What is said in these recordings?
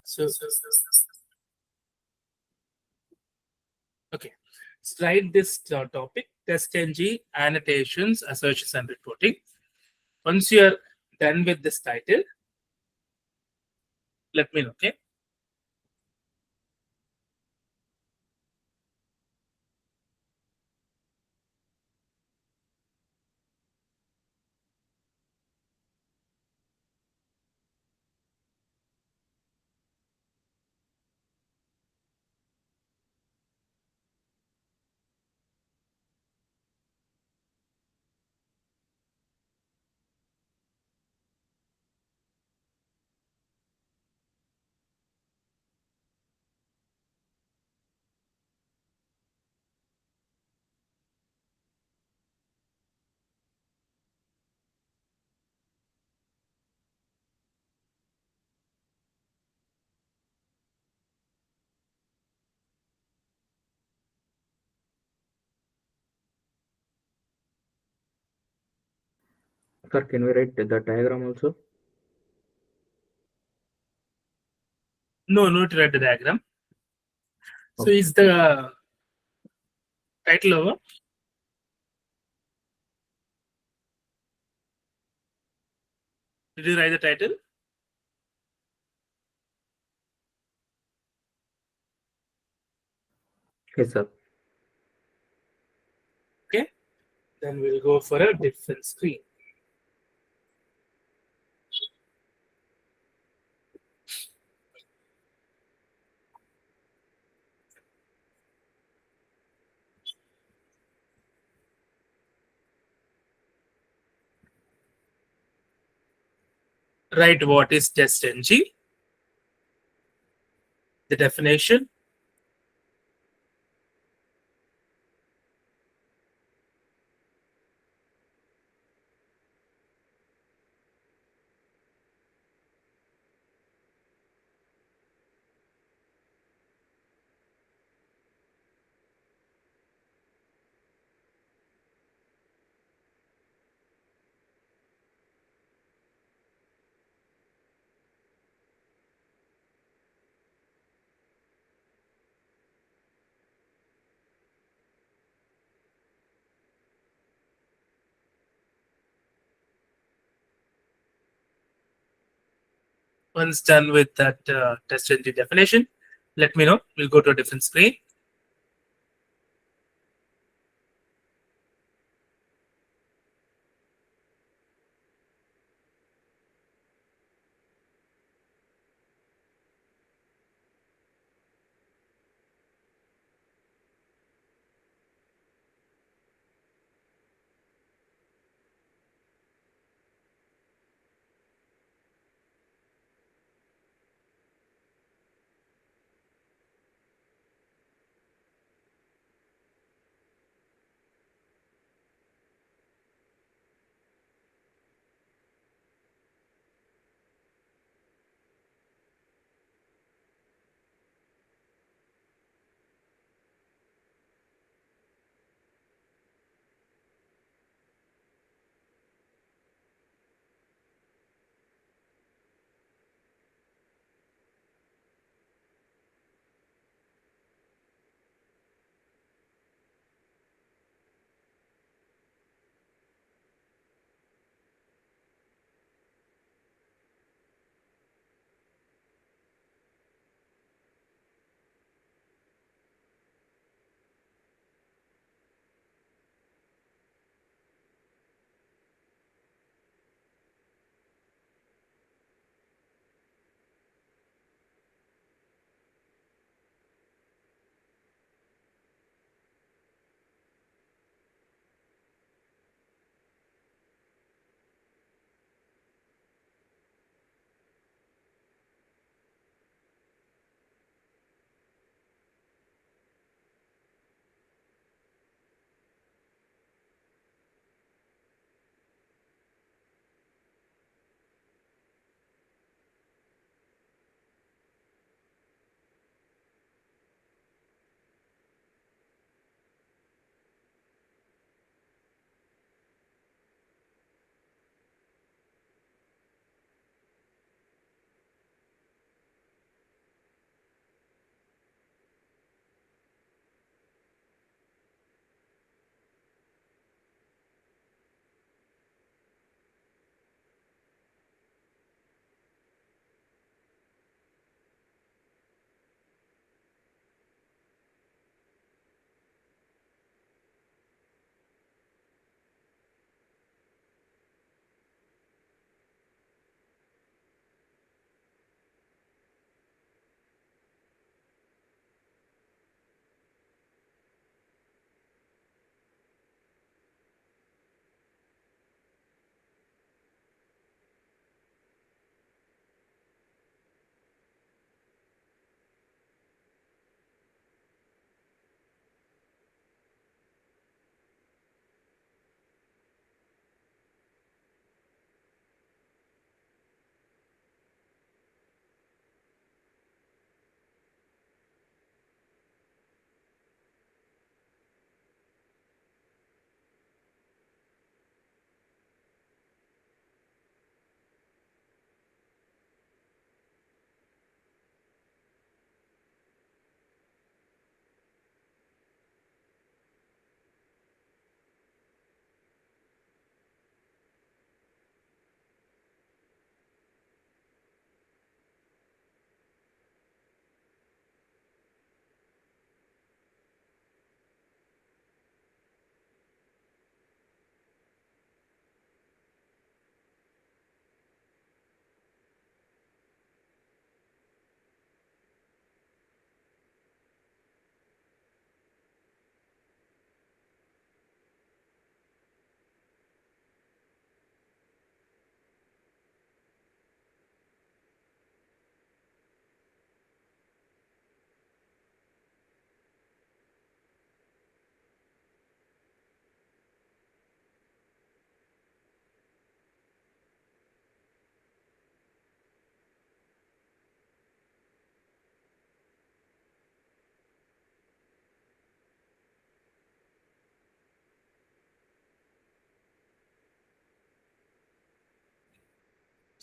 So, okay. Slide this topic, test ng, annotations, assertions, and reporting. Once you're done with this title, let me know, okay? Sir, can we write the diagram also? No, no to write the diagram. So Okay. is the title over? Did you write the title? Yes, sir. Okay. Then we'll go for a different screen. Write what is test ng, the definition, once done with that test ng definition, let me know. We'll go to a different screen.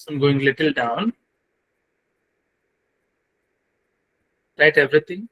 So I'm going little down, write everything.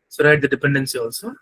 So write the dependency also.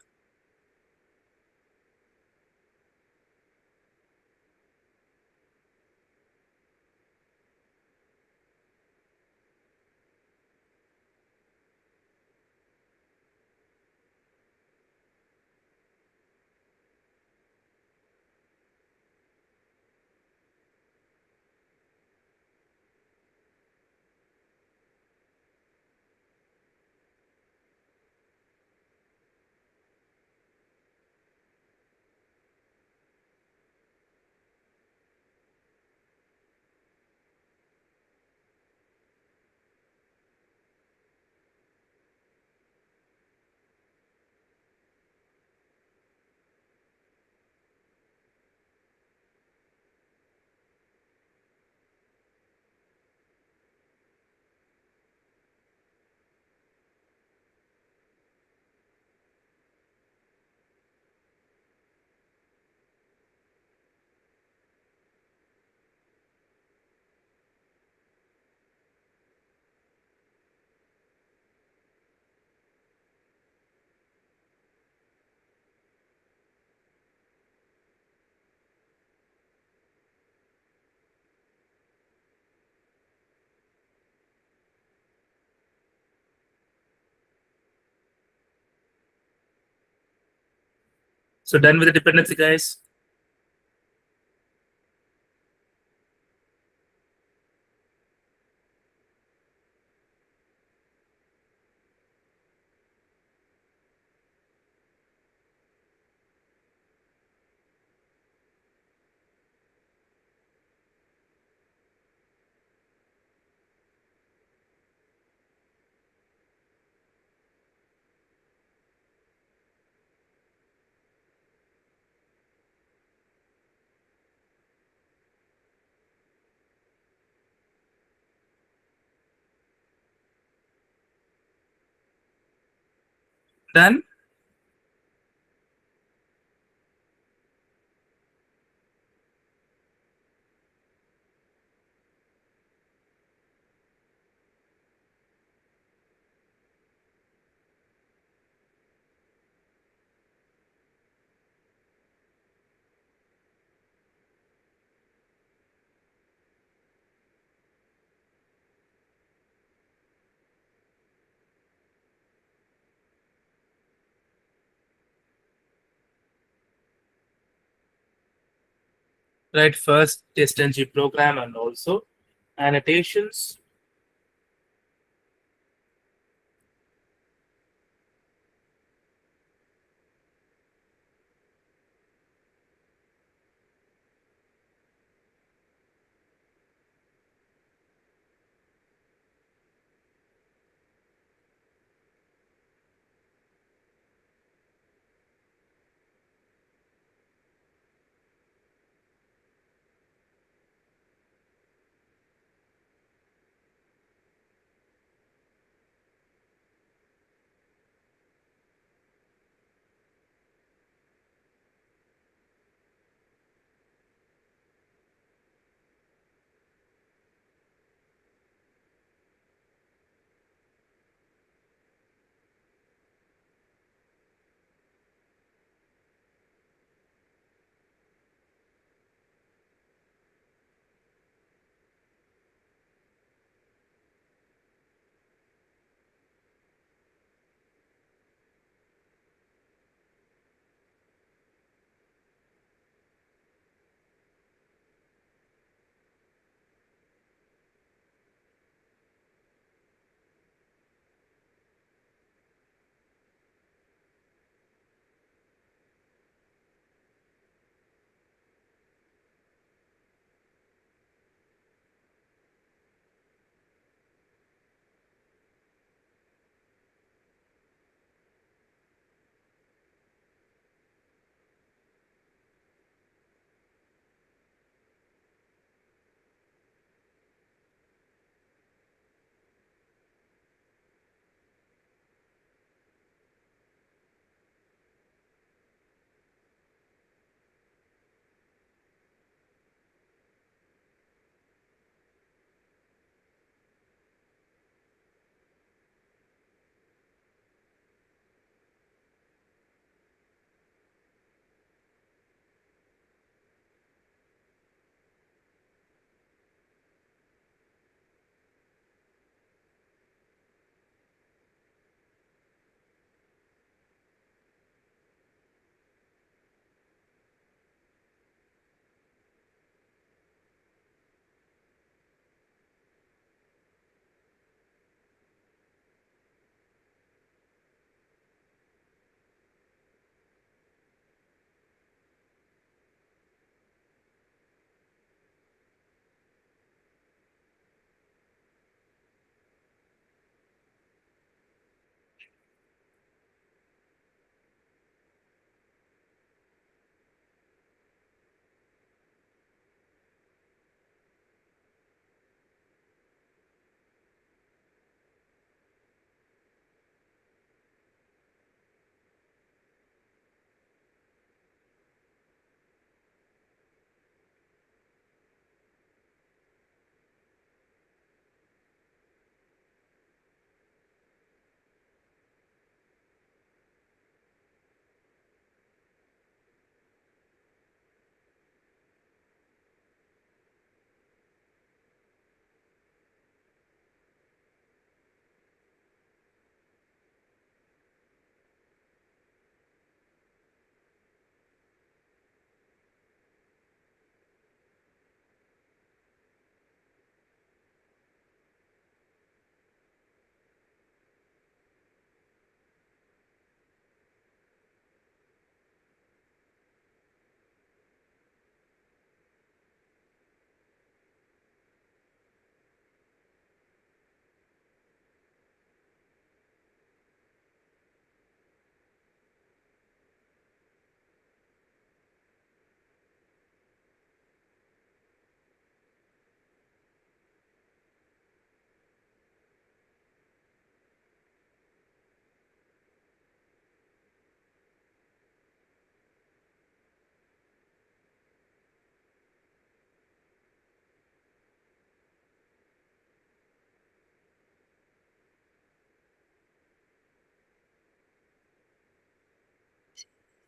So done with the dependency, guys. Done. Write first testng program and also annotations.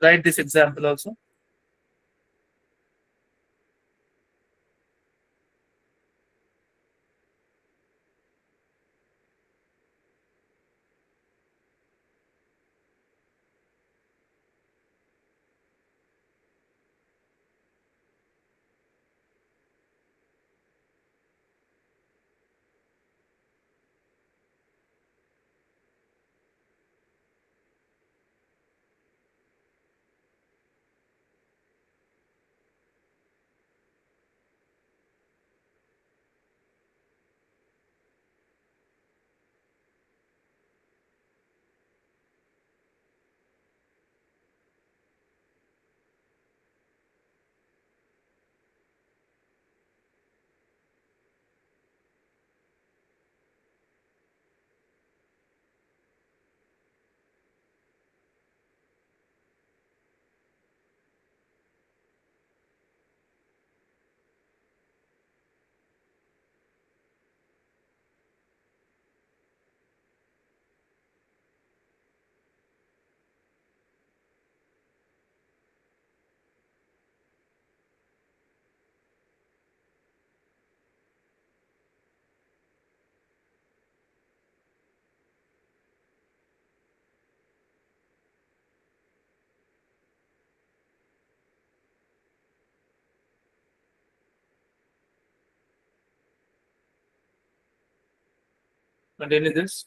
Write this example also. Continue this.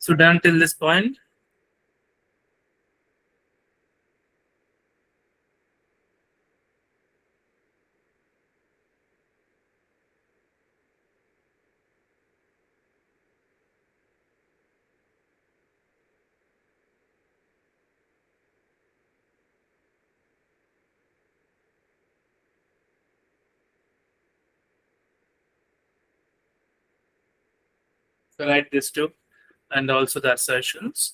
So done till this point. So write this too, and also the assertions.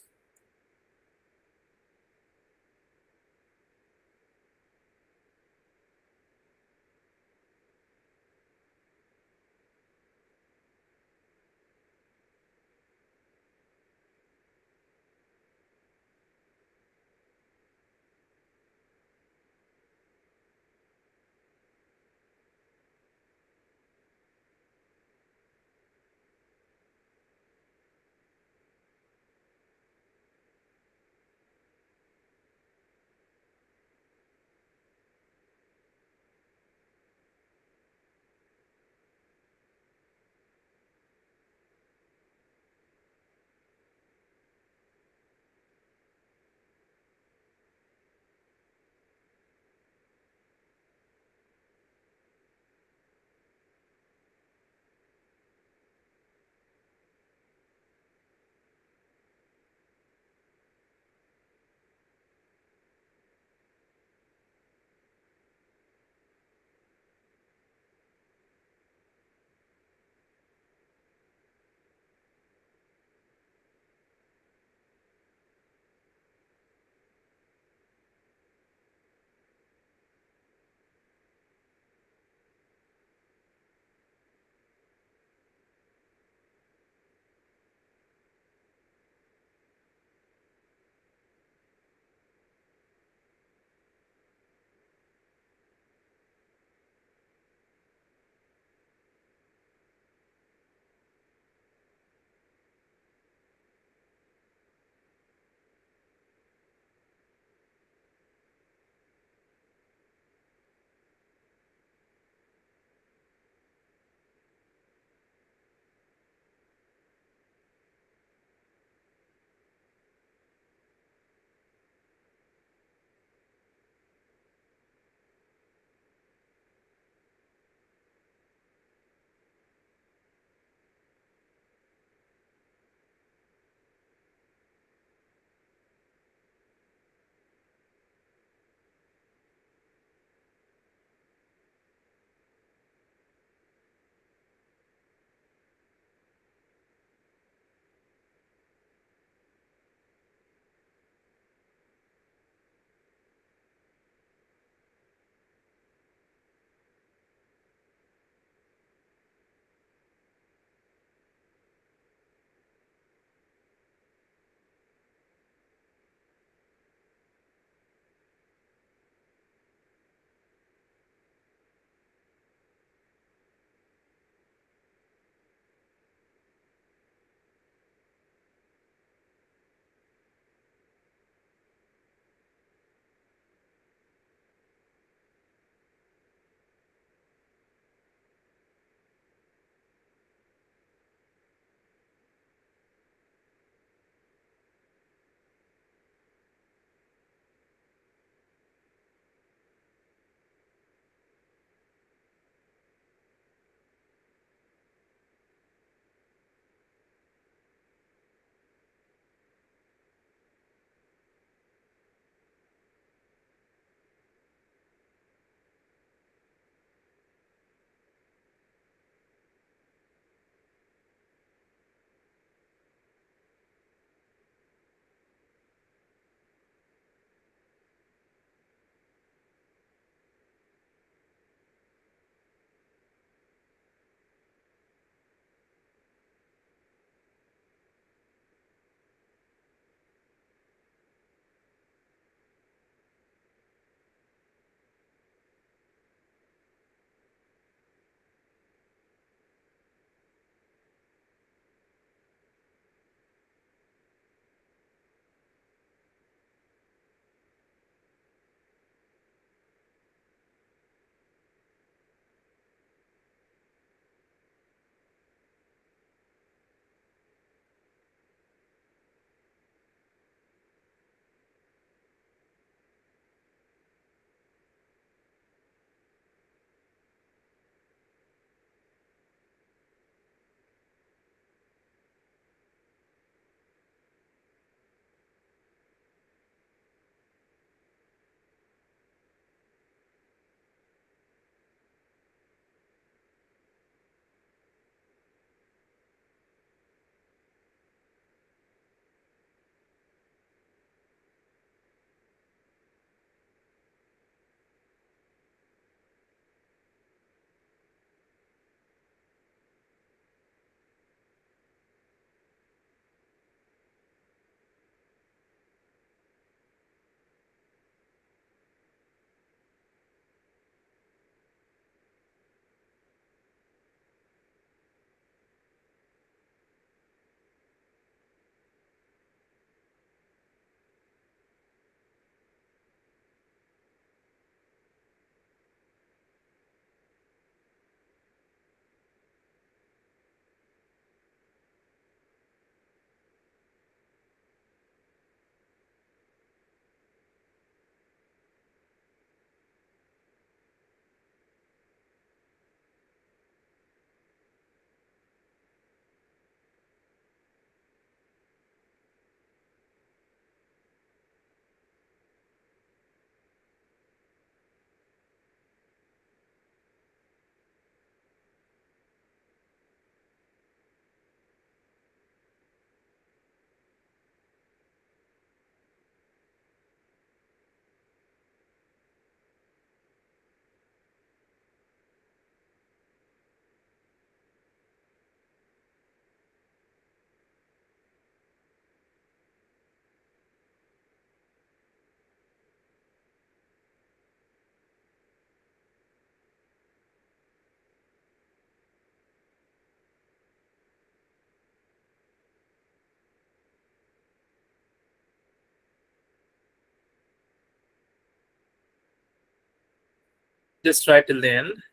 Just try till the end.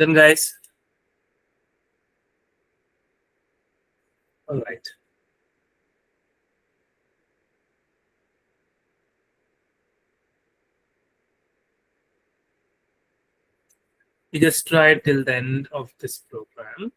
Then, guys, all right. You just try till the end of this program.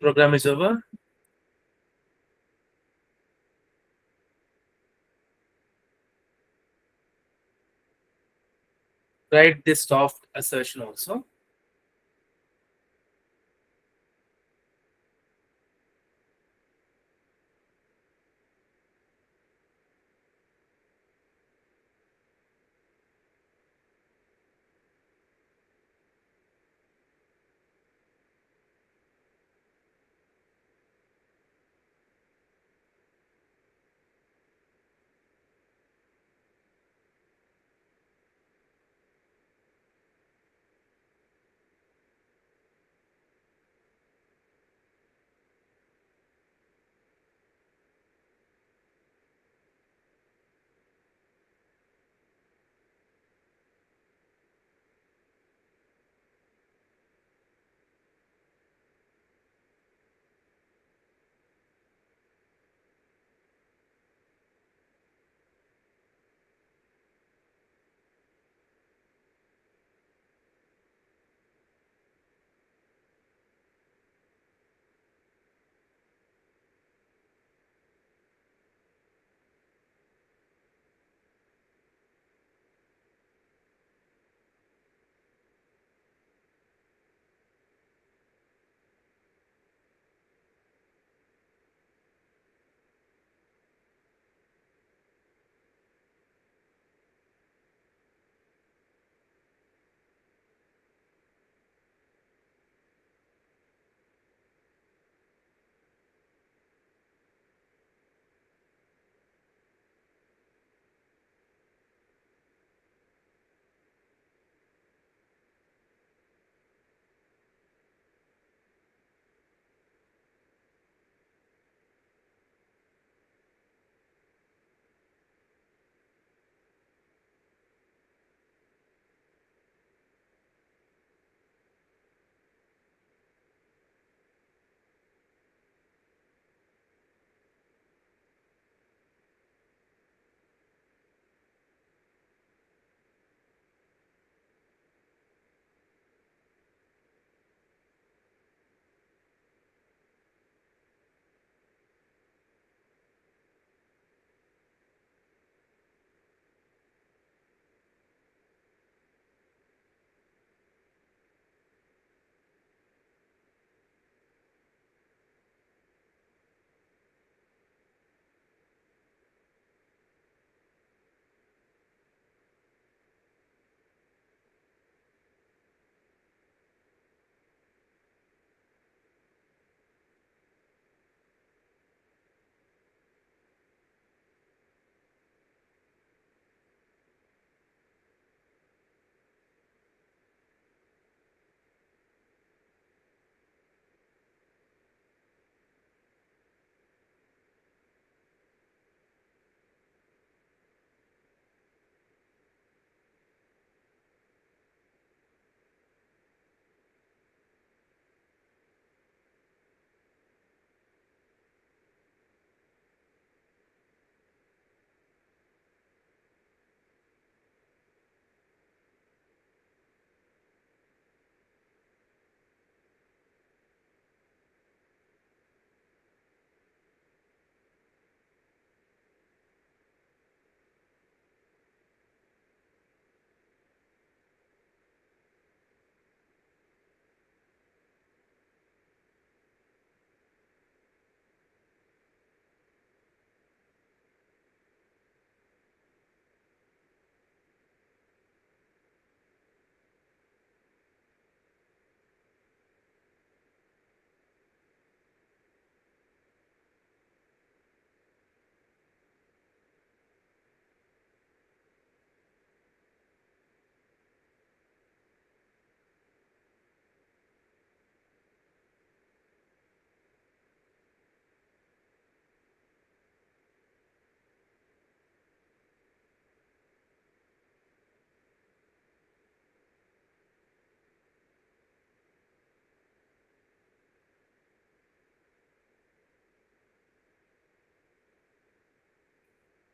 Program is over. Write this soft assertion also.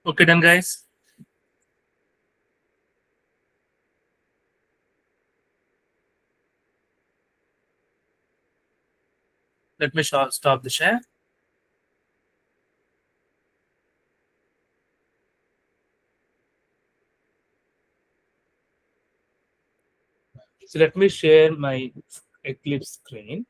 Okay, done, guys. Let me stop the share. So let me share my Eclipse screen.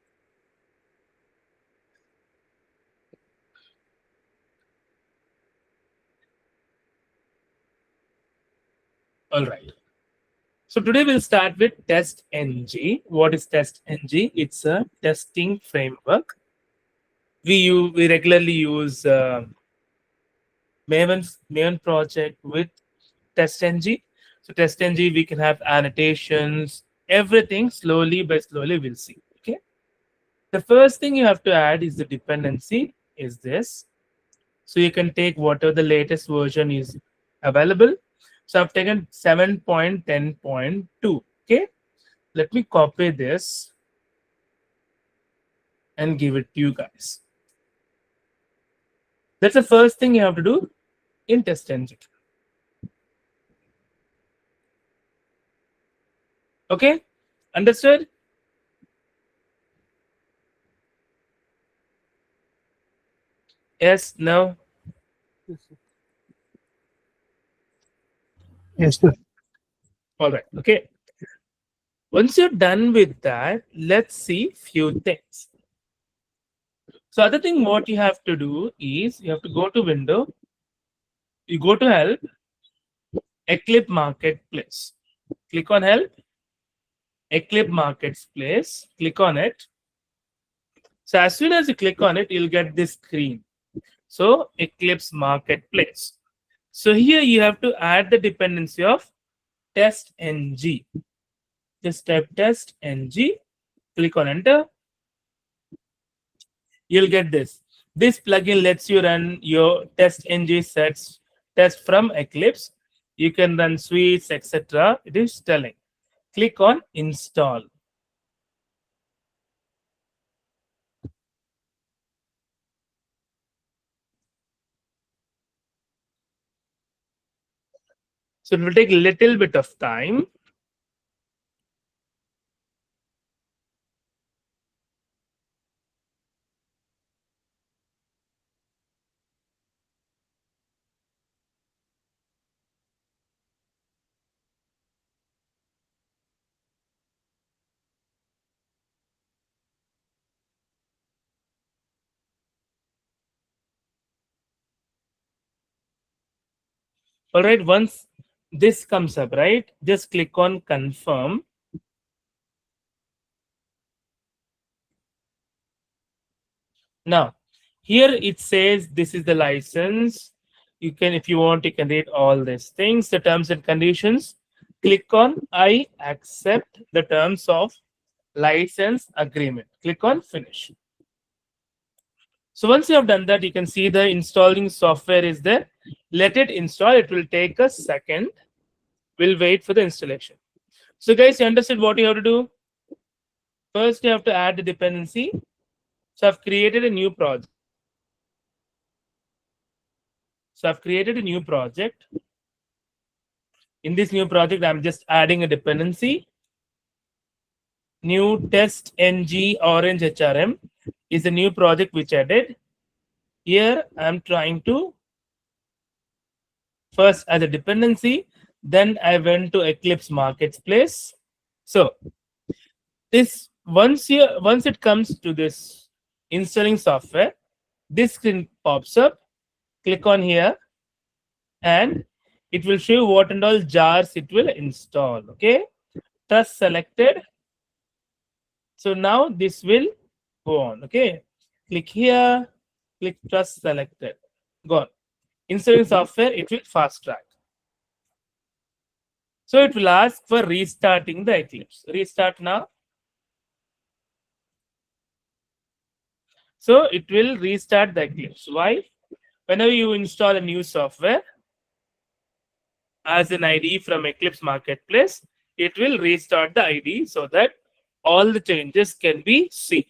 All right. So today we'll start with test ng. What is test ng? It's a testing framework. We regularly use Maven project with testng. So testng we can have annotations, everything slowly by slowly we'll see. Okay. The first thing you have to add is the dependency. Is this? So you can take whatever the latest version is available. So I've taken 7.10.2. Okay. Let me copy this and give it to you guys. That's the first thing you have to do in test engine. Okay, understood? Yes, no. Yes, sir. All right. Okay. Once you're done with that, let's see few things. So other thing what you have to do is you have to go to window, you go to help, Eclipse Marketplace. Click on help, Eclipse Marketplace, click on it. So as soon as you click on it, you'll get this screen. So Eclipse Marketplace. So here you have to add the dependency of test ng. Just type test ng, click on enter. You'll get this. This plugin lets you run your test ng sets test from Eclipse. You can run suites, etc. It is telling. Click on install. So it will take a little bit of time. All right, once this comes up, right, just click on confirm. Now, here it says this is the license. You can, if you want, you can read all these things, the terms and conditions. Click on I accept the terms of license agreement. Click on finish. So once you have done that, you can see the installing software is there. Let it install. It will take a second. We'll wait for the installation. So guys, you understood what you have to do? First, you have to add the dependency. So I've created a new project. In this new project, I'm just adding a dependency. New test ng orange HRM is a new project which I did. Here, I'm trying to first as a dependency, then I went to Eclipse Marketplace. So this once it comes to this installing software, this screen pops up. Click on here and it will show you what and all jars it will install. Okay, trust selected. So now this will go on. Okay, click here, click trust selected, go on. Installing software, it will fast track. So it will ask for restarting the Eclipse. Restart now. So it will restart the Eclipse. Why? Whenever you install a new software as an ID from Eclipse Marketplace, it will restart the ID so that all the changes can be seen.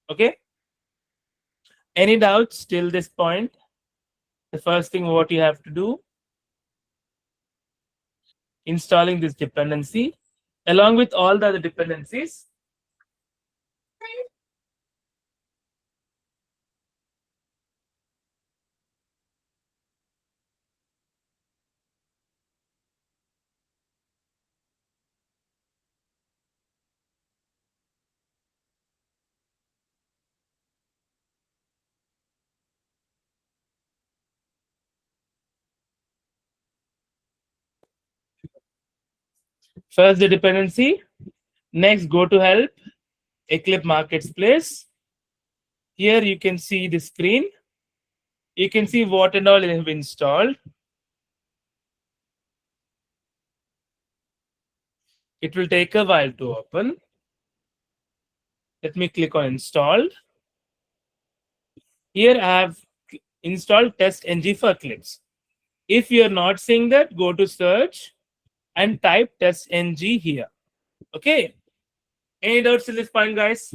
Okay. Any doubts till this point? The first thing what you have to do, installing this dependency along with all the other dependencies. First the dependency, next go to help, Eclipse Marketplace. Here you can see the screen. You can see what and all you have installed. It will take a while to open. Let me click on installed. Here I have installed test ng for Eclipse. If you are not seeing that, go to search and type test ng here. Okay. Any doubts in this point, guys?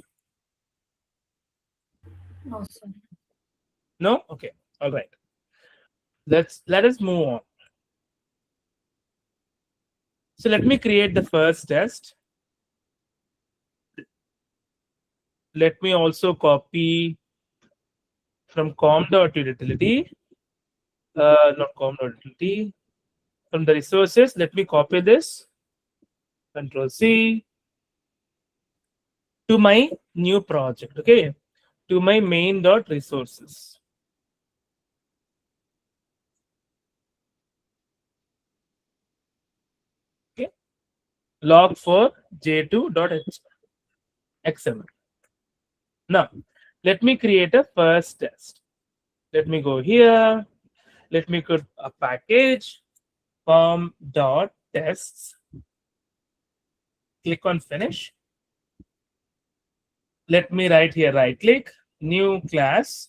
No, sir. No? Okay. All right. Let us move on. So let me create the first test. Let me also copy from com.utility, not com.utility, from the resources. Let me copy this, Control C, to my new project, okay, to my main.resources. Okay, log for j2.xml. Now, let me create a first test. Let me go here. Let me put a package form.tests. Click on finish. Let me write here, right click, new class.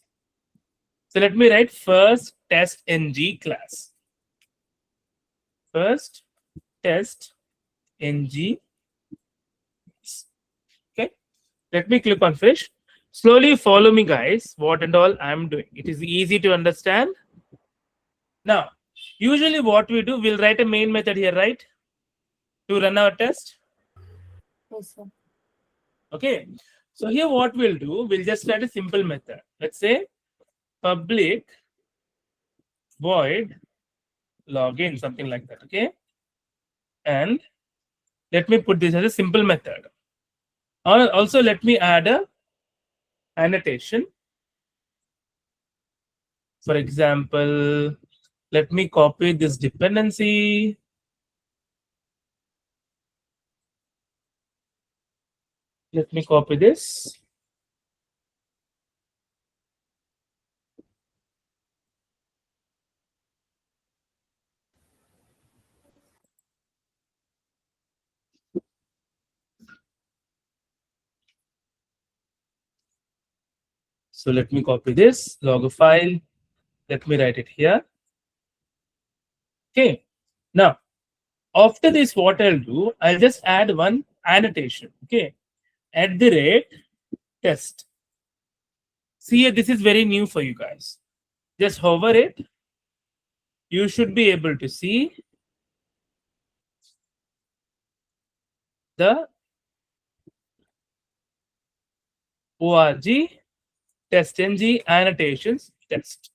So let me write first test ng class. First test ng. Okay. Let me click on finish. Slowly follow me, guys, what and all I'm doing. It is easy to understand. Now, usually what we do, we'll write a main method here, right? To run our test. Yes, sir. Okay. So here what we'll do, we'll just write a simple method. Let's say public void login, something like that. Okay. And let me put this as a simple method. Also, let me add a annotation. For example, let me copy this dependency. Let me copy this. So let me copy this log file. Let me write it here. Okay. Now, after this, what I'll do, I'll just add one annotation. Okay. At the rate test. See here, this is very new for you guys. Just hover it. You should be able to see the org test ng annotations test.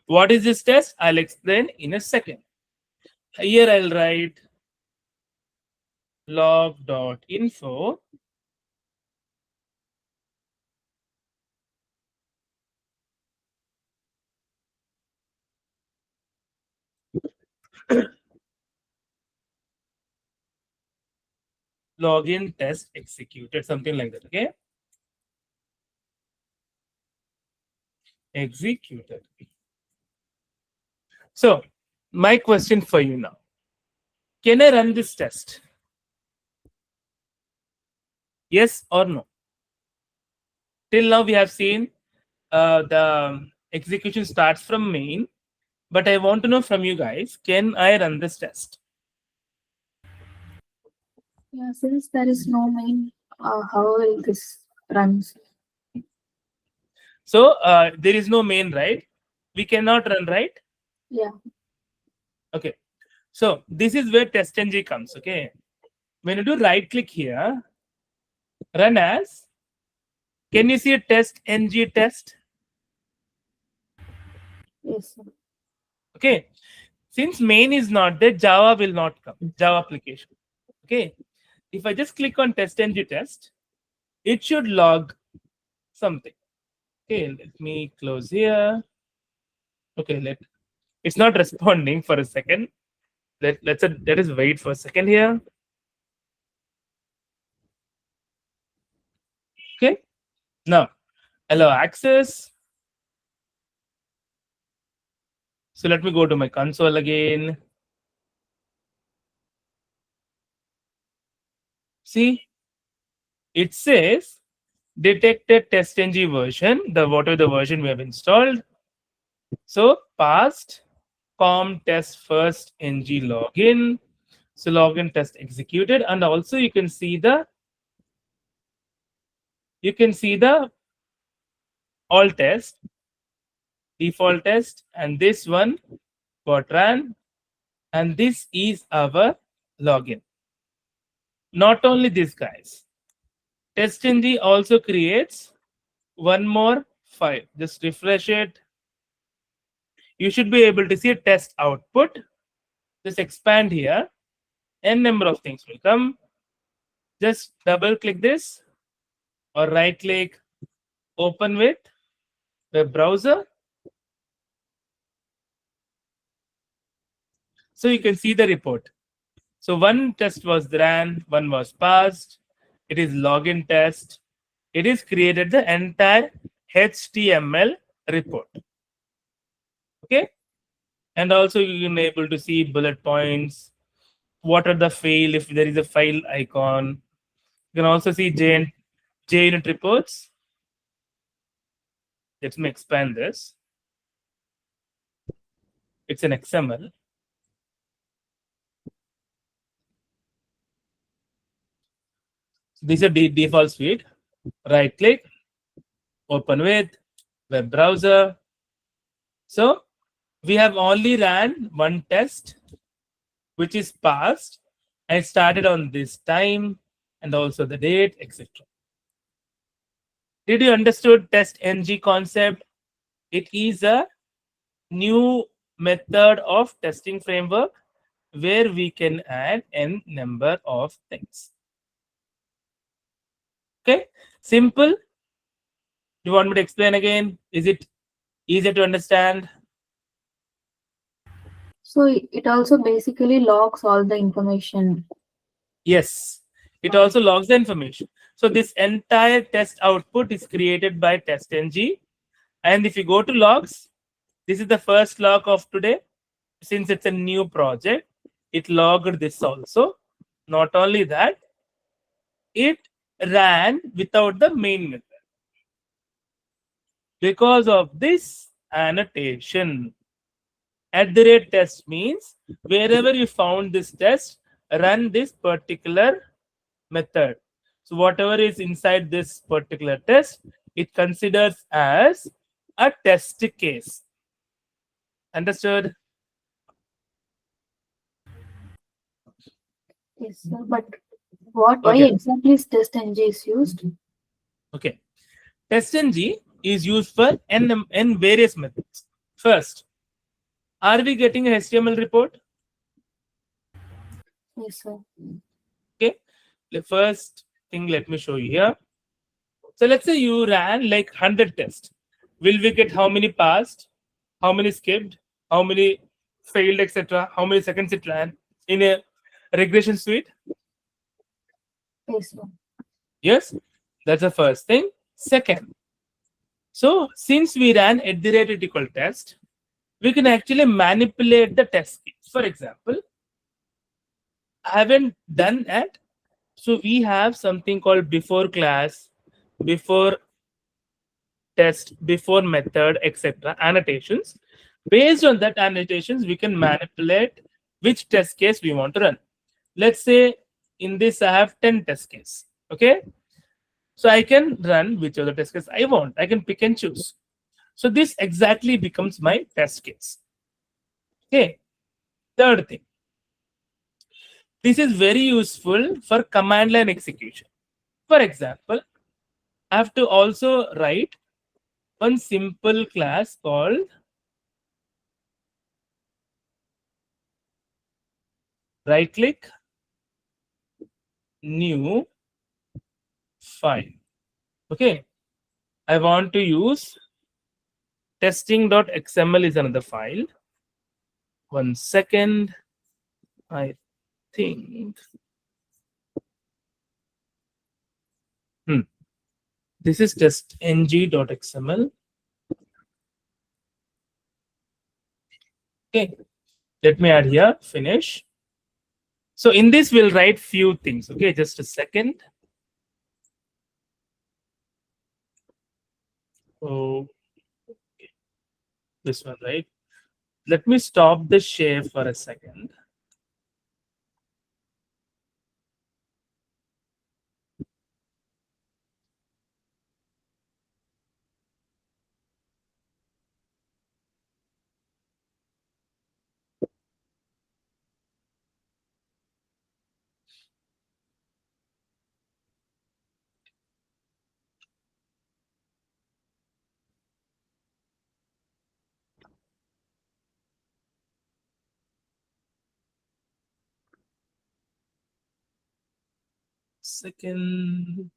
What is this test? I'll explain in a second. Here I'll write log.info login test executed, something like that. Okay. Executed. So, my question for you now, can I run this test? Yes or no? Till now, we have seen the execution starts from main, but I want to know from you guys, can I run this test? Yeah, since there is no main, how will this run? So there is no main, right? We cannot run, right? Yeah. Okay. So this is where testng comes. Okay. When you do right click here, run as, can you see a test ng test? Yes, sir. Okay. Since main is not there, Java will not come. Java application. Okay. If I just click on test ng test, it should log something. Okay. Let me close here. Okay. It's not responding for a second. Let us wait for a second here. Okay. Now allow access. So let me go to my console again. See, it says detected testng version, the whatever the version we have installed. So passed com test first ng login. So login test executed, and also you can see the all test, default test, and this one got ran, and this is our login. Not only this, guys, testng also creates one more file. Just refresh it. You should be able to see a test output. Just expand here. N number of things will come. Just double click this or right click, open with web browser. So you can see the report. So one test was ran, one was passed. It is login test. It is created the entire HTML report. Okay. And also you can able to see bullet points. What are the fail if there is a file icon. You can also see JUnit reports. Let me expand this. It's an XML. This is a default suite. Right click, open with web browser. So we have only ran one test, which is passed, and it started on this time and also the date, etc. Did you understood test ng concept? It is a new method of testing framework where we can add n number of things. Okay, simple. You want me to explain again? Is it easier to understand? So it also basically logs all the information. Yes, it also logs the information. So this entire test output is created by testng. And if you go to logs, this is the first log of today. Since it's a new project, it logged this also. Not only that, it ran without the main method. Because of this annotation, @test means wherever you found this test, run this particular method. So whatever is inside this particular test, it considers as a test case. Understood? Yes, sir. But why Okay. exactly is testng is used? Okay. Testng is used for n various methods. First, are we getting a HTML report? Yes, sir. Okay. The first thing, let me show you here. So let's say you ran like 100 tests. Will we get how many passed, how many skipped, how many failed, etc.? How many seconds it ran in a regression suite? Yes, sir. Yes, that's the first thing. Second, so since we ran @ test, we can actually manipulate the test case. For example, I haven't done that. So we have something called before class, before test, before method, etc. annotations. Based on that annotations, we can manipulate which test case we want to run. Let's say in this I have 10 test case. Okay. So I can run whichever test case I want. I can pick and choose. So this exactly becomes my test case. Okay. Third thing. This is very useful for command line execution. For example, I have to also write one simple class called right click new file. Okay. I want to use testing.xml is another file. 1 second. I think this is testng.xml. Okay. Let me add here, finish. So in this, we'll write few things. Okay, just a second. Oh, this one, right? Let me stop the share for a second. Second.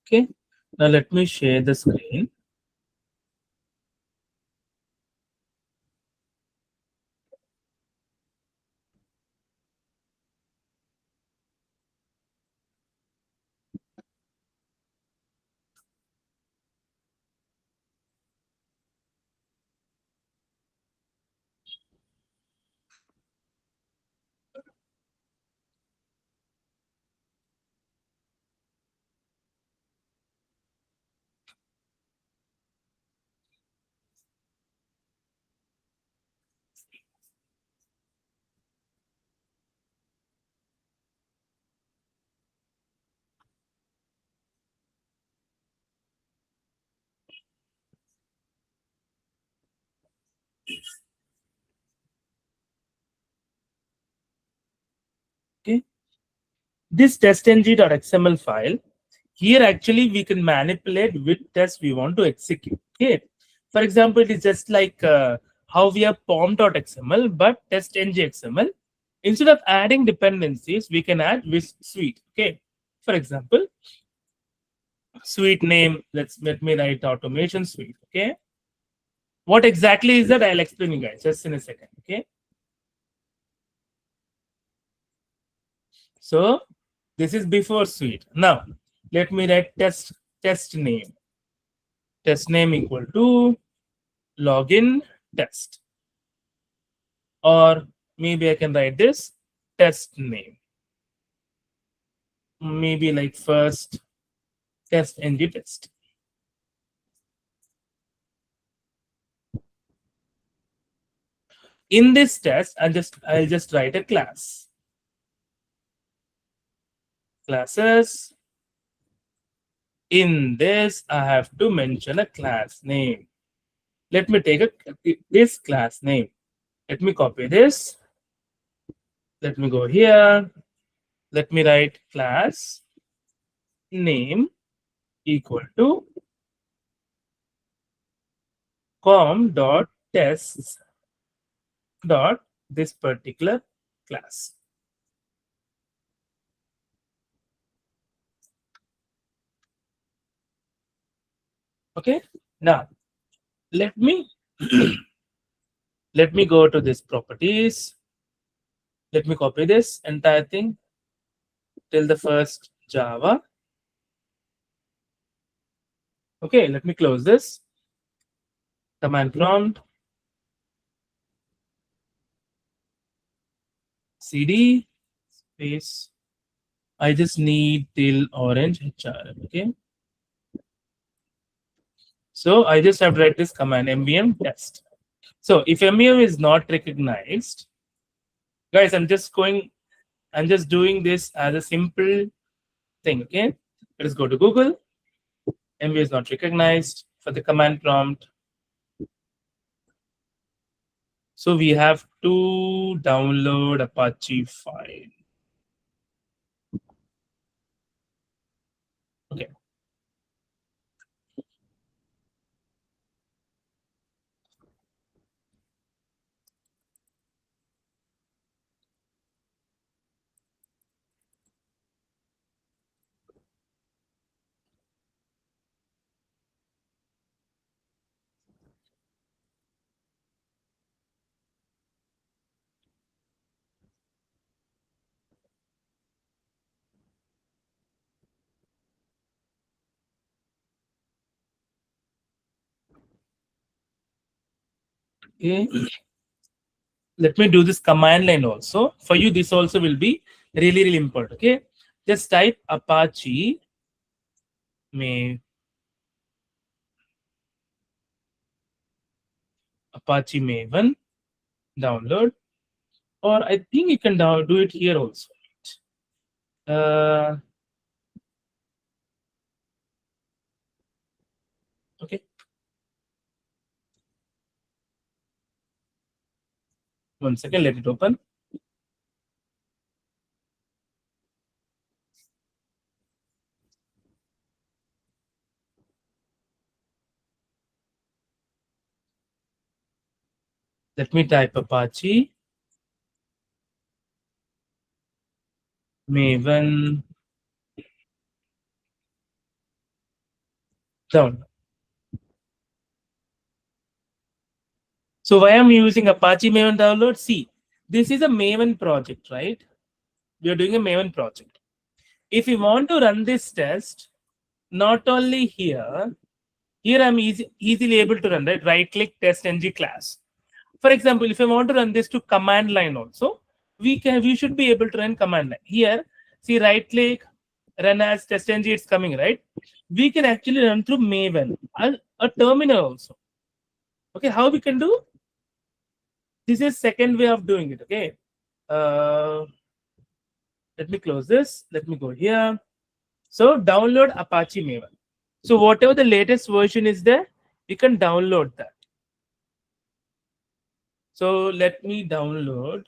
Okay. Now let me share the screen. Okay. This testng.xml file, here actually we can manipulate which test we want to execute. Okay. For example, it is just like how we have pom.xml, but testng.xml. Instead of adding dependencies, we can add with suite. Okay. For example, suite name. Let me write automation suite. Okay. What exactly is that? I'll explain you guys just in a second. Okay. So this is before suite. Now let me write test name. Test name equal to login test. Or maybe I can write this test name. Maybe like first test ng test. In this test, I'll just write a class. Classes. In this, I have to mention a class name. Let me take this class name. Let me copy this. Let me go here. Let me write class name equal to com.tests dot this particular class. Okay, now let me let me go to this properties. Let me copy this entire thing till the first Java. Okay, let me close this. Command prompt cd space. I just need till orange HRM. Okay, so I just have to write this command mvm test. So if mvm is not recognized, guys, I'm just doing this as a simple thing. Okay, let us go to Google. MV is not recognized for the command prompt. So we have to download Apache file. Okay. Okay. Let me do this command line also. For you, this also will be really, really important. Okay. Just type Apache Maven download, or I think you can do it here also. Okay. One second, let it open. Let me type Apache Maven download. So why I'm using Apache Maven download? See, this is a Maven project, right? We are doing a Maven project. If you want to run this test, not only here I'm easily able to run, right click test ng class. For example, if I want to run this to command line also, we should be able to run command line. Here, see, right click, run as test ng, it's coming, right? We can actually run through Maven, a terminal also. Okay, how we can do? This is second way of doing it. Okay, let me close this. Let me go here. So download Apache Maven. So whatever the latest version is there, you can download that. So let me download.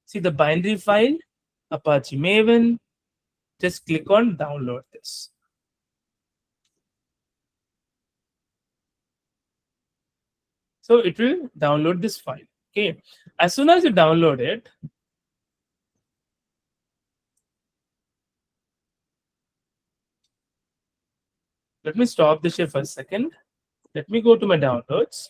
See the binary file, Apache Maven. Just click on download this. So it will download this file. Okay. As soon as you download it, let me stop this here for a second. Let me go to my downloads.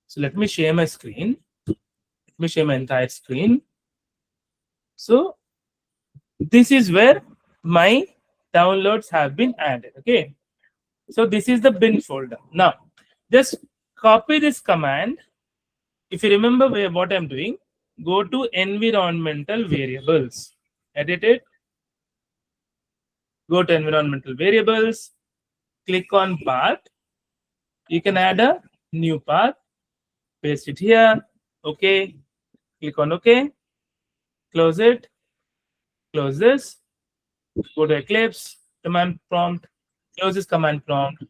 So let me share my screen. Let me share my entire screen. So this is where my downloads have been added. Okay. So this is the bin folder. Now, just copy this command. If you remember what I'm doing, go to environmental variables. Edit it. Go to environmental variables. Click on path. You can add a new path. Paste it here. Okay. Click on OK. Close it. Close this. Go to Eclipse. Command prompt. Close this command prompt.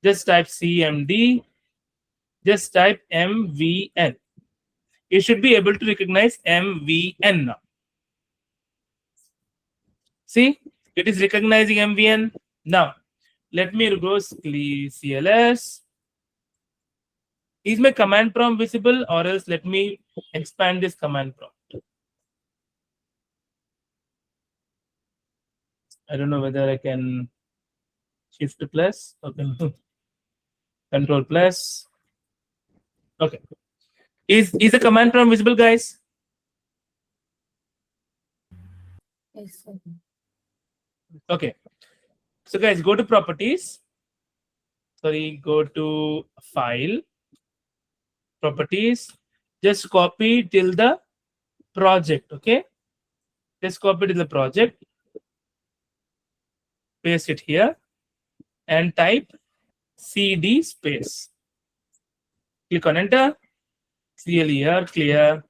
Just type CMD. Just type MVN. You should be able to recognize MVN now. See, it is recognizing MVN. Now, let me go CLS. Is my command prompt visible, or else let me expand this command prompt. I don't know whether I can shift plus. Okay. Control plus. Okay. Is the command prompt visible, guys? Yes, sir. Okay. So guys, go to properties. Sorry, go to file, properties. Just copy till the project. Okay. Just copy to the project. Paste it here and type CD space. Click on enter. CLER clear.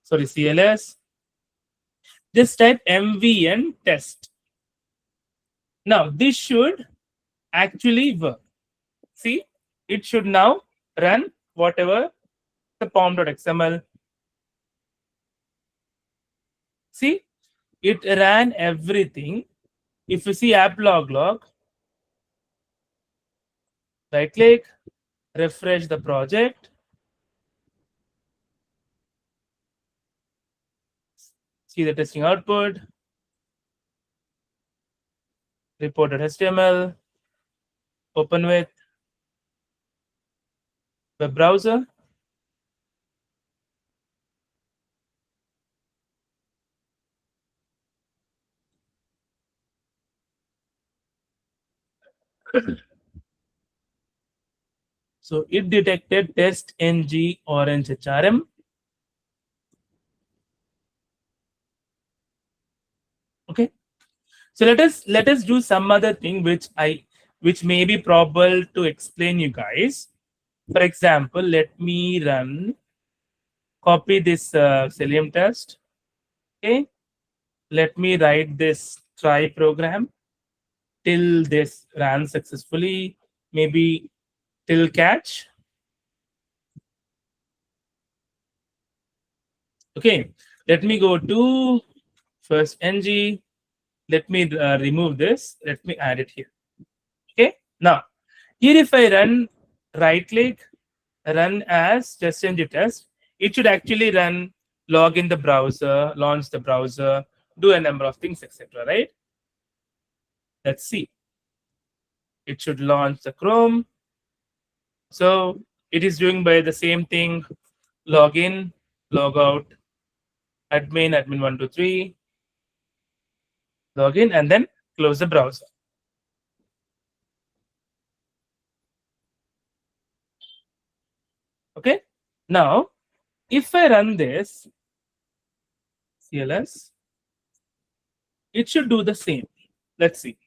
Sorry, CLS. Just type MVN test. Now this should actually work. See, it should now run whatever the pom.xml. See, it ran everything. If you see app log, right click, refresh the project. See the testing output. Report.html. Open with web browser. So it detected test ng orange HRM. Okay. So let us do some other thing which may be probable to explain you guys. For example, let me copy this Selenium test. Okay. Let me write this try program till this ran successfully, maybe till catch. Okay, let me go to first ng. Let me remove this. Let me add it here. Okay, now here if I run, right click, run as test ng test, it should actually run, log in the browser, launch the browser, do a number of things, etc. Right? Let's see. It should launch the Chrome. So it is doing by the same thing: login, log out, admin 123, login, and then close the browser. Okay. Now, if I run this CLS, it should do the same. Let's see.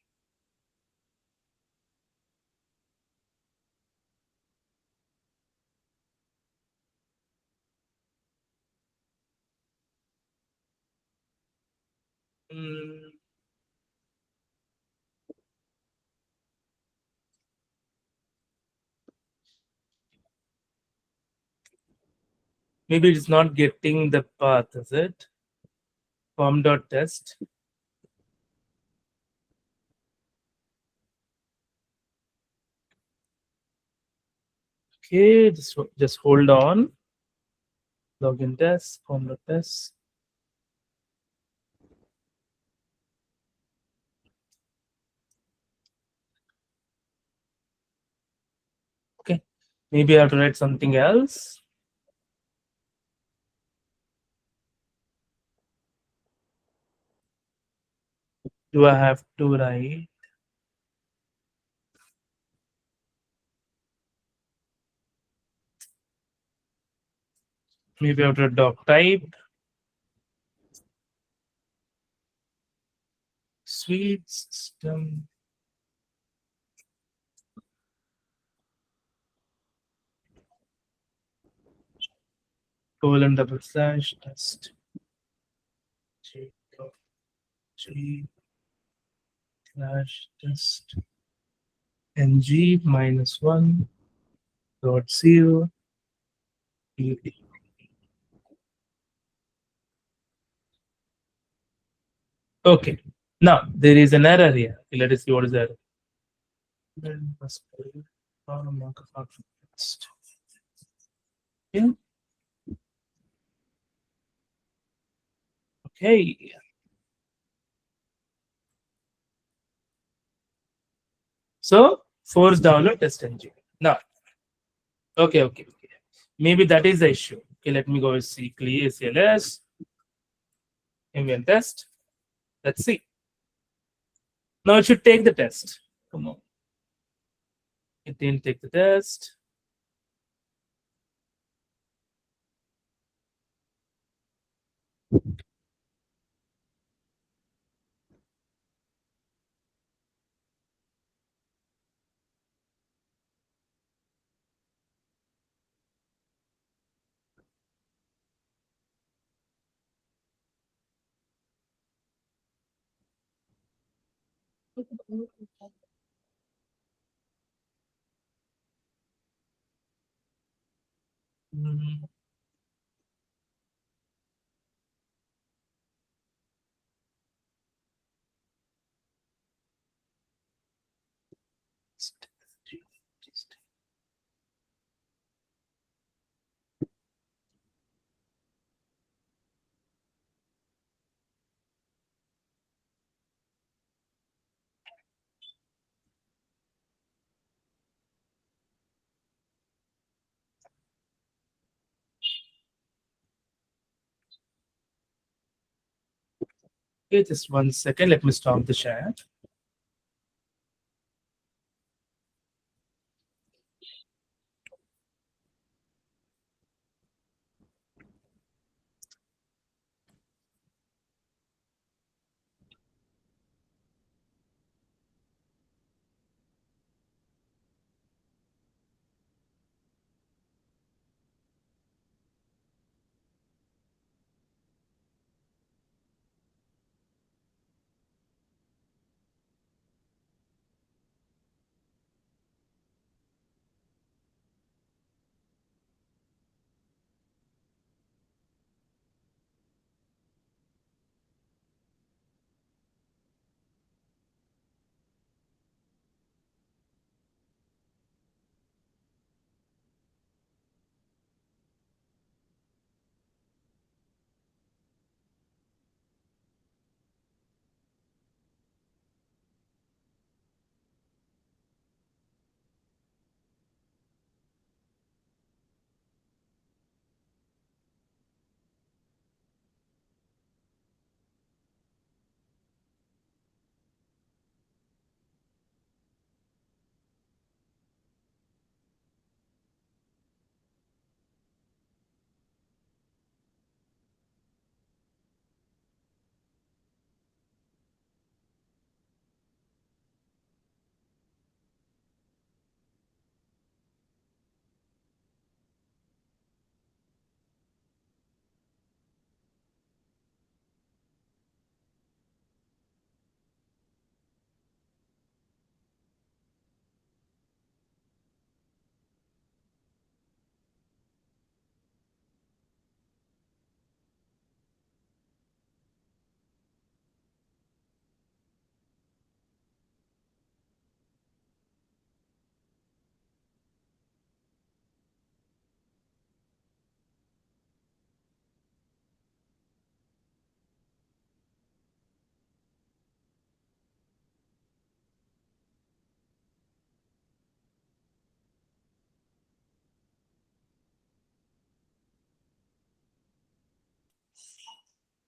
Hmm. Maybe it's not getting the path, is it? Form.test. Okay, just hold on. Login test, form.test. Okay, maybe I have to write something else. Do I have to write? Maybe I have to doc type. Suite system. :/test. G/test. ng -1 dot 0 ut. Okay, now there is an error here. Let us see what is the error. Then must be mark of function text. Yeah. Okay. So force download test ng. Now, okay. Maybe that is the issue. Okay, let me go see clear CLS. Ambient test. Let's see. Now it should take the test. Come on. It didn't take the test. Mm. Okay, just 1 second. Let me stop the chat.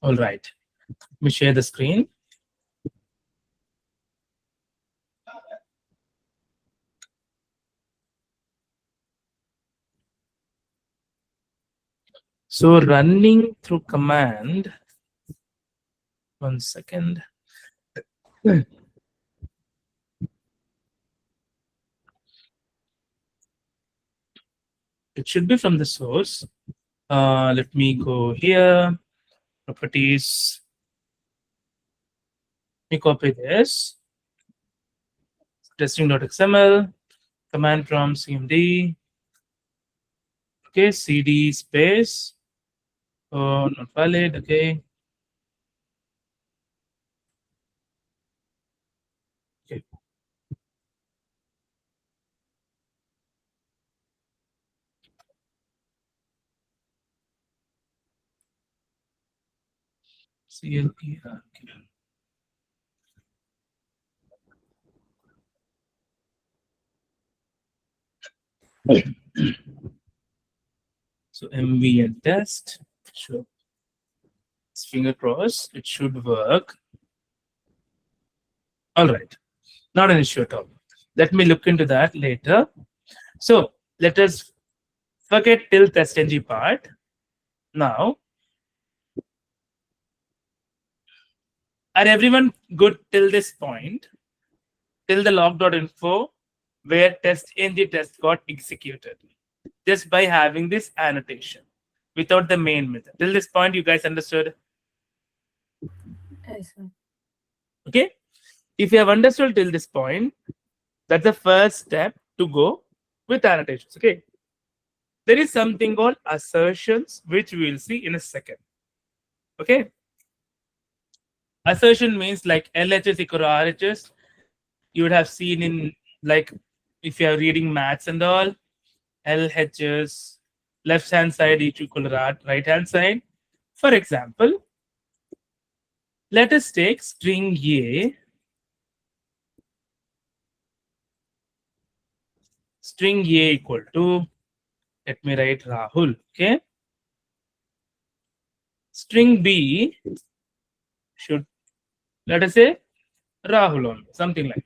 All right. Let me share the screen. So running through command. 1 second. It should be from the source. Let me go here. Properties. Let me copy this. testing.xml, command prompt cmd, okay, cd space, oh, not valid, okay. Okay. CLE, okay. So MV and test. Sure. Finger crossed. It should work. All right. Not an issue at all. Let me look into that later. So let us forget till testng part. Now, are everyone good till this point? Till the log.info where testng test got executed just by having this annotation without the main method. Till this point, you guys understood? Yes, sir. Okay. If you have understood till this point, that's the first step to go with annotations. Okay. There is something called assertions, which we will see in a second. Okay. Assertion means like LHS equal to RHS. You would have seen in like if you are reading maths and all, LHS left hand side equal to right hand side. For example, let us take string A, string A equal to, let me write Rahul, okay? String B should, let us say Rahul only, something like that.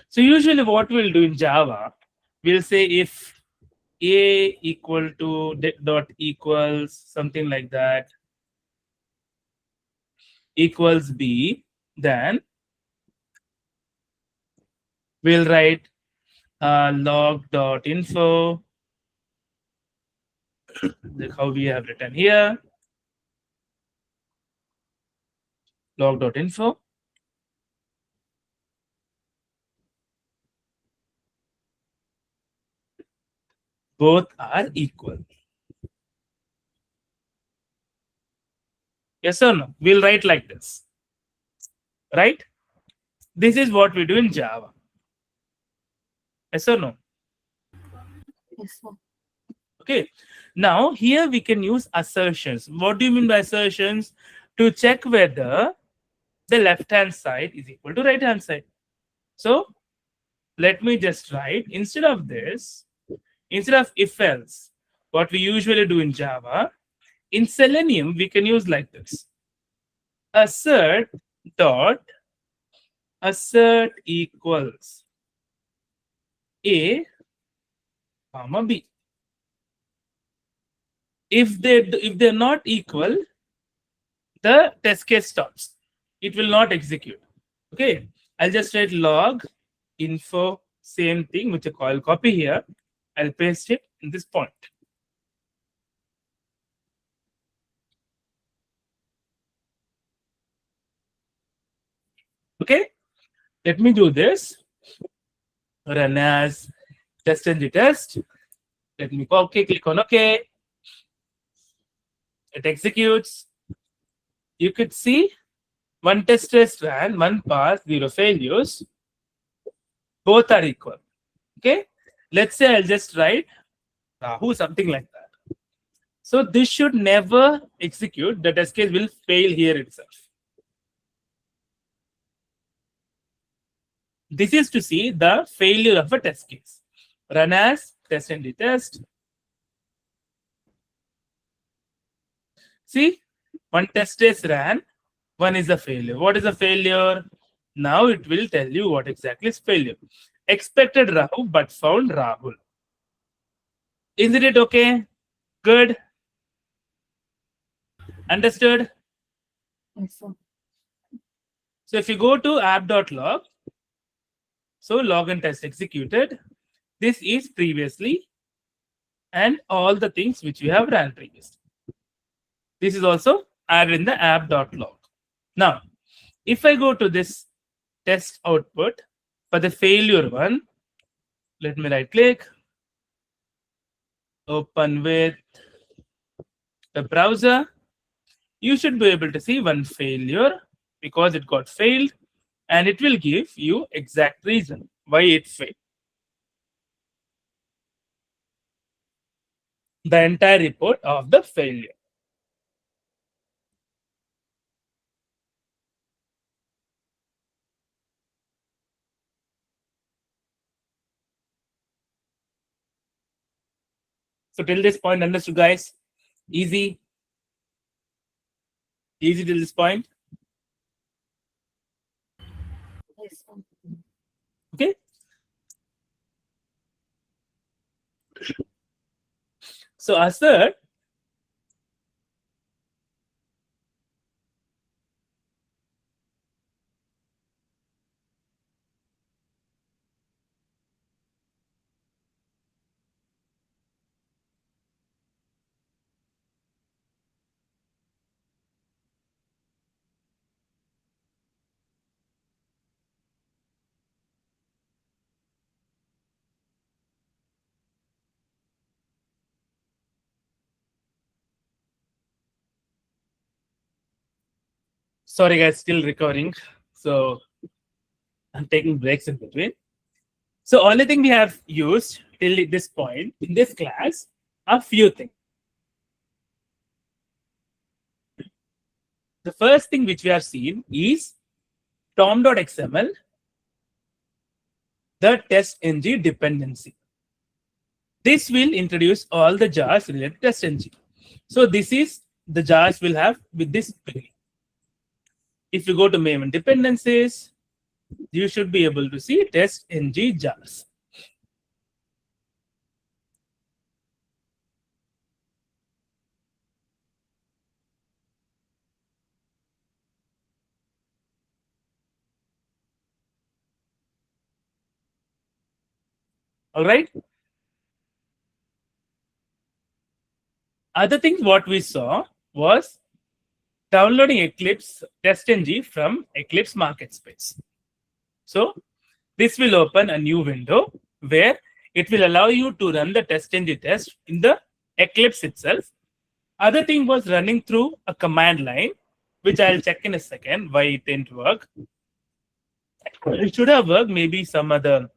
So usually what we'll do in Java, we'll say if A equal to dot equals something like that equals B, then we'll write log.info, like how we have written here, log.info. Both are equal. Yes or no? We'll write like this, right? This is what we do in Java. Yes or no? Yes, sir. Okay. Now here we can use assertions. What do you mean by assertions? To check whether the left hand side is equal to right hand side. So let me just write instead of this, instead of if else, what we usually do in Java, in Selenium we can use like this. Assert dot assert equals A comma B. If they're not equal, the test case stops. It will not execute. Okay, I'll just write log info, same thing, which I'll copy here. I'll paste it in this point. Okay, let me do this. Run as test and test. Let me okay, click on OK. It executes. You could see one test ran, one pass, 0 failures. Both are equal. Okay, let's say I'll just write Rahu, something like that. So this should never execute. The test case will fail here itself. This is to see the failure of a test case. Run as test and retest. See, one test case ran, one is a failure. What is a failure? Now it will tell you what exactly is failure. Expected Rahu but found Rahul. Isn't it okay? Good. Understood? Yes, sir. So if you go to app.log, so login test executed. This is previously and all the things which we have ran previously. This is also added in the app.log. Now, if I go to this test output for the failure one, let me right click, open with the browser. You should be able to see one failure because it got failed, and it will give you exact reason why it failed. The entire report of the failure. So till this point, understood, guys? Easy. Easy till this point. Yes, sir. Okay. So as third, sorry guys, still recovering. So I'm taking breaks in between. So only thing we have used till this point in this class are few things. The first thing which we have seen is tom.xml, the test ng dependency. This will introduce all the jars related to test ng. So this is the jars will have with this beginning. If you go to maven dependencies, you should be able to see test ng jars. All right. Other things what we saw was downloading Eclipse TestNG from Eclipse Market Space. So this will open a new window where it will allow you to run the TestNG test in the Eclipse itself. Other thing was running through a command line, which I'll check in a second why it didn't work. It should have worked. Maybe some other,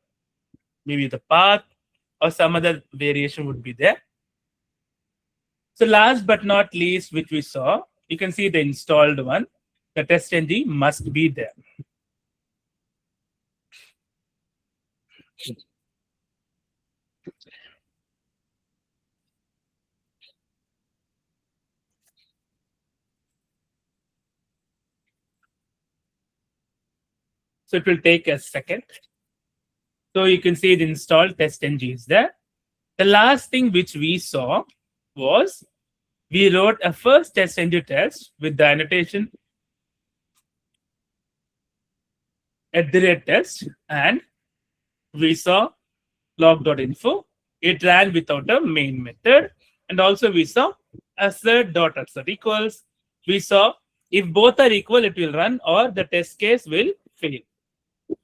maybe the path or some other variation would be there. So last but not least, which we saw, you can see the installed one. The TestNG must be there. So it will take a second. So you can see the installed TestNG is there. The last thing which we saw was we wrote a first TestNG test with the annotation @test, and we saw log.info. It ran without a main method. And also we saw assert.assert equals. We saw if both are equal, it will run, or the test case will fail.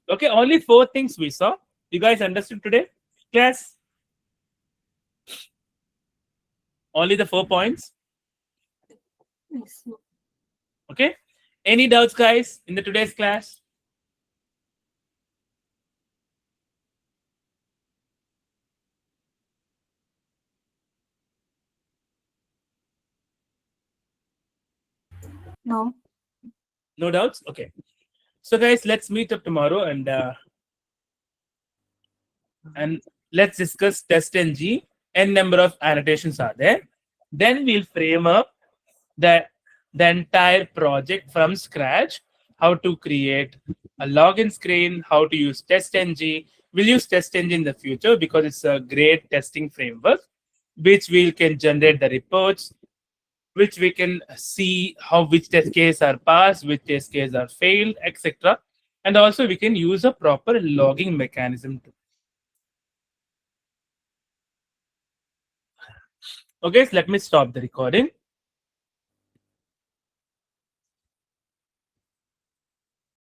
Okay, only 4 things we saw. You guys understood today? Class? Only the 4 points. Yes, sir. Okay. Any doubts, guys, in the today's class? No. No doubts? Okay. So, guys, let's meet up tomorrow and let's discuss TestNG. N number of annotations are there. Then we'll frame up the entire project from scratch. How to create a login screen, how to use TestNG. We'll use TestNG in the future because it's a great testing framework, which we can generate the reports, which we can see how which test case are passed, which test case are failed, etc. And also we can use a proper logging mechanism too. Okay, so let me stop the recording.